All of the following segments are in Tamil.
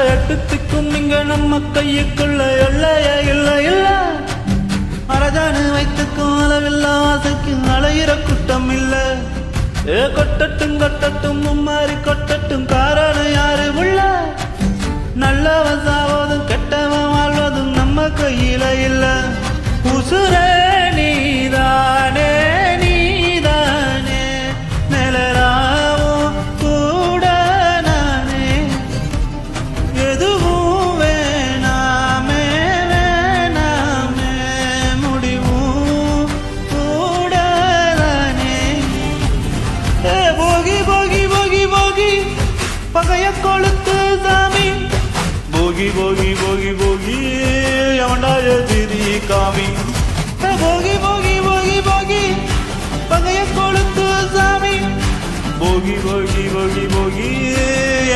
எட்டுத்துக்கும் இங்க நம்ம கையுக்குள்ள எல்லைய இல்ல இல்ல அரஜானு வைத்துக்கும் அளவில்ல ஆசைக்கும் அலையிற குட்டம் இல்ல கொட்டட்டும் கொட்டட்டும் மும்மாறி கொட்டட்டும் காரணம் யாரு உள்ள நல்லவன் சாவதும் கெட்டவன் வாழ்வதும் நம்ம கையில இல்ல உசுரே நீதானே நீதானே நிலராவும் கூட நானே எதுவும் வேணாமே வேணாமே முடிவும் கூட தானே போகி போகி போகி போகி பகைய கொளுத்து சாமி போகி போகி போகி போகி எவண்டாய திரி காமி போகி போகி போகி போகி பகைய கொளுத்து சாமி போகி போகி போகி போகி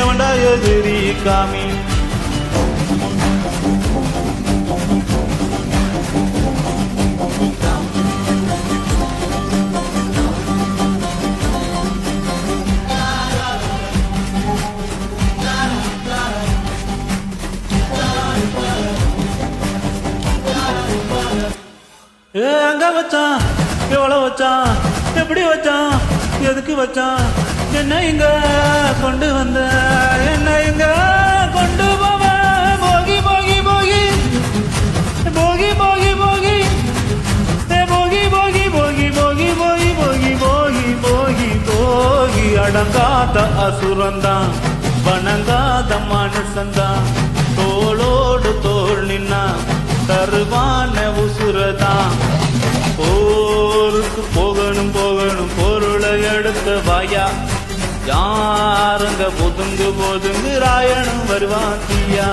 எவண்டாய திரி காமி அங்க வச்சான் எவ்வளவு வச்சான் எப்படி வச்சான் எதுக்கு வச்சான் என்ன இங்க கொண்டு வந்த என்ன இங்க கொண்டு போவ போகி போகி போகி போகி போகி போகி போகி போகி போகி போகி போகி போகி போகி போகி போகி அடங்காத அசுரந்தான் வணங்காத மனுஷந்தான் தோளோடு தோள் நின்னா தருவான உசுரதான் போருக்கு போகணும் போகணும் பொருளை எடுத்த வாயா யாருங்க பொதுங்கு ராயனும் வருவான் தீயா